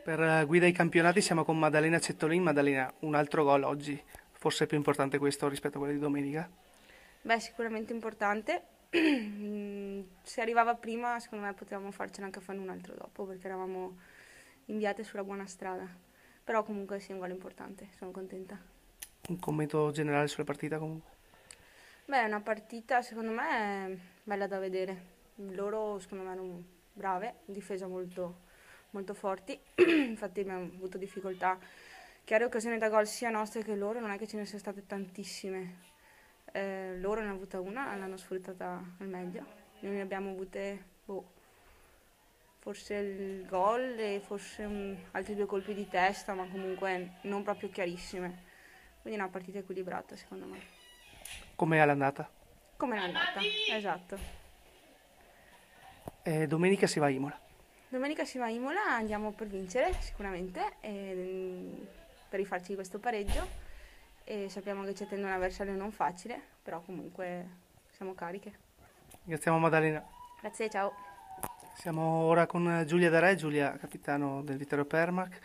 Per guida ai campionati siamo con Maddalena Cettolin. Maddalena, un altro gol oggi, forse è più importante questo rispetto a quello di domenica. Beh, sicuramente importante. Se arrivava prima, secondo me potevamo farcela anche fare un altro dopo, perché eravamo inviate sulla buona strada. Però comunque sì, un gol importante, sono contenta. Un commento generale sulla partita comunque. Beh, è una partita secondo me bella da vedere. Loro secondo me erano brave, in difesa molto, molto forti. Infatti abbiamo avuto difficoltà. Chiare occasioni da gol sia nostre che loro, non è che ce ne siano state tantissime. Loro ne hanno avuta una, l'hanno sfruttata al meglio. Noi ne abbiamo avute, forse il gol e forse altri due colpi di testa, ma comunque non proprio chiarissime. Quindi è una partita equilibrata secondo me. Com'è l'andata? Come è andata? Esatto. Domenica si va a Imola. Domenica si va a Imola, andiamo per vincere sicuramente, per rifarci questo pareggio. E sappiamo che ci attende un avversario non facile, però comunque siamo cariche. Ringraziamo Maddalena. Grazie, ciao. Siamo ora con Giulia Darè, Giulia capitano del Vittorio Permac.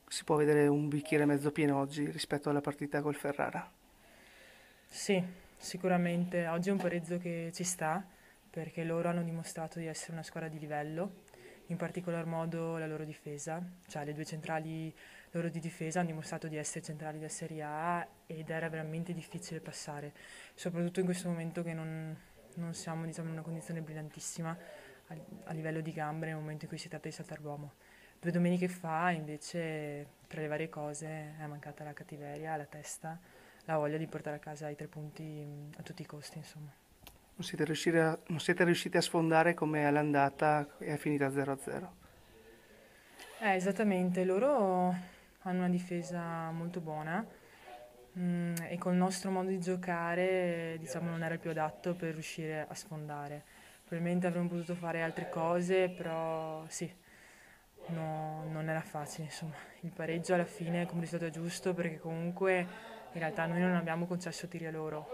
Si può vedere un bicchiere mezzo pieno oggi rispetto alla partita col Ferrara. Sì, sicuramente oggi è un pareggio che ci sta perché loro hanno dimostrato di essere una squadra di livello, in particolar modo la loro difesa, cioè le due centrali loro di difesa hanno dimostrato di essere centrali da Serie A ed era veramente difficile passare, soprattutto in questo momento che non siamo diciamo, in una condizione brillantissima a livello di gambe nel momento in cui si tratta di saltare l'uomo. 2 domeniche fa invece tra le varie cose è mancata la cattiveria, la testa, la voglia di portare a casa i 3 punti a tutti i costi, insomma. Non siete riusciti a sfondare come all'andata e è finita 0-0. Esattamente, loro hanno una difesa molto buona e col nostro modo di giocare diciamo non era il più adatto per riuscire a sfondare. Probabilmente avremmo potuto fare altre cose, però sì, non era facile, insomma. Il pareggio alla fine come risultato è giusto perché comunque in realtà noi non abbiamo concesso tiri a loro.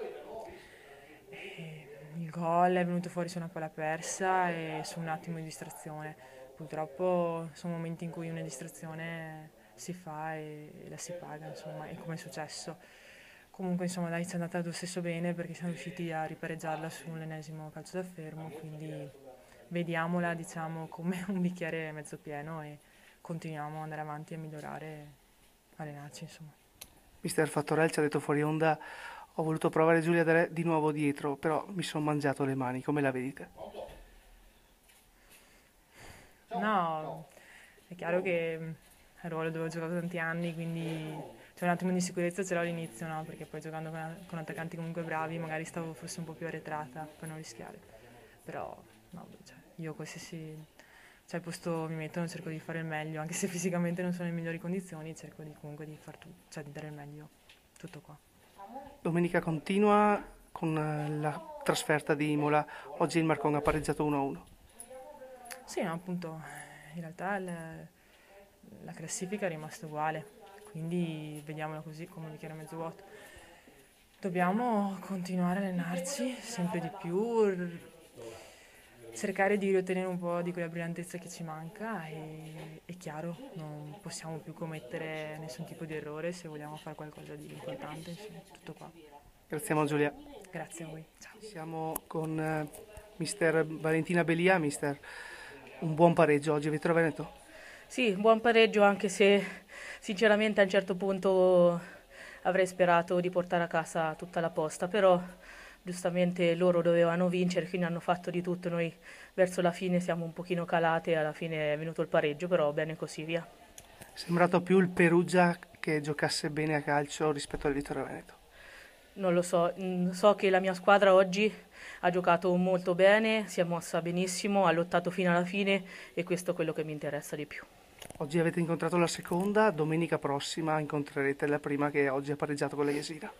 E il gol è venuto fuori su una palla persa e su un attimo di distrazione. Purtroppo sono momenti in cui una distrazione si fa e la si paga, insomma, e come è successo. Comunque, insomma, dai, ci è andata lo stesso bene perché siamo riusciti a ripareggiarla sull'ennesimo calcio da fermo, quindi vediamola, diciamo, come un bicchiere mezzo pieno e continuiamo ad andare avanti a migliorare e allenarci, insomma. Mister Fattorel ci ha detto fuori onda, ho voluto provare Giulia Darè di nuovo dietro, però mi sono mangiato le mani, come la vedete? No, è chiaro che è un ruolo dove ho giocato tanti anni, quindi c'è un attimo di sicurezza ce l'ho all'inizio, no? Perché poi giocando con attaccanti comunque bravi magari stavo forse un po' più arretrata per non rischiare. Però no, cioè, io qualsiasi cioè, al posto mi mettono cerco di fare il meglio, anche se fisicamente non sono in migliori condizioni, cerco di, comunque di far tutto, cioè di dare il meglio, tutto qua. Domenica continua con la trasferta di Imola, oggi il Marcon ha pareggiato 1-1. Sì, no, appunto, in realtà la classifica è rimasta uguale, quindi vediamola così come bicchiere mezzo vuoto. Dobbiamo continuare a allenarci sempre di più, cercare di ottenere un po' di quella brillantezza che ci manca e è chiaro, non possiamo più commettere nessun tipo di errore se vogliamo fare qualcosa di importante, insomma, tutto qua. Grazie a Giulia. Grazie a voi, ciao. Siamo con Mister Valentina Belia. Mister, un buon pareggio oggi a Vittorio Veneto. Sì, buon pareggio anche se sinceramente a un certo punto avrei sperato di portare a casa tutta la posta, però giustamente loro dovevano vincere, quindi hanno fatto di tutto, noi verso la fine siamo un pochino calate e alla fine è venuto il pareggio, però bene così, via. È sembrato più il Perugia che giocasse bene a calcio rispetto al Vittorio Veneto. Non lo so, so che la mia squadra oggi ha giocato molto bene, si è mossa benissimo, ha lottato fino alla fine e questo è quello che mi interessa di più. Oggi avete incontrato la seconda, domenica prossima incontrerete la prima che oggi ha pareggiato con la Jesira.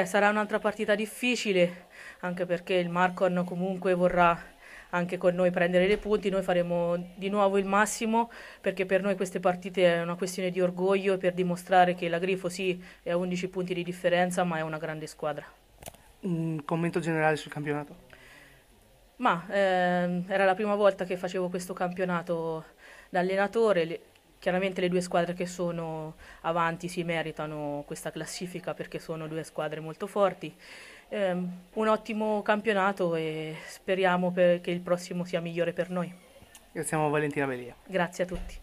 Sarà un'altra partita difficile, anche perché il Marcon comunque vorrà anche con noi prendere dei punti, noi faremo di nuovo il massimo perché per noi queste partite è una questione di orgoglio e per dimostrare che la Grifo sì è a 11 punti di differenza ma è una grande squadra. Un commento generale sul campionato. Ma era la prima volta che facevo questo campionato da allenatore, Chiaramente le due squadre che sono avanti si meritano questa classifica perché sono due squadre molto forti. Un ottimo campionato e speriamo che il prossimo sia migliore per noi. Ringraziamo Valentina Belia. Grazie a tutti.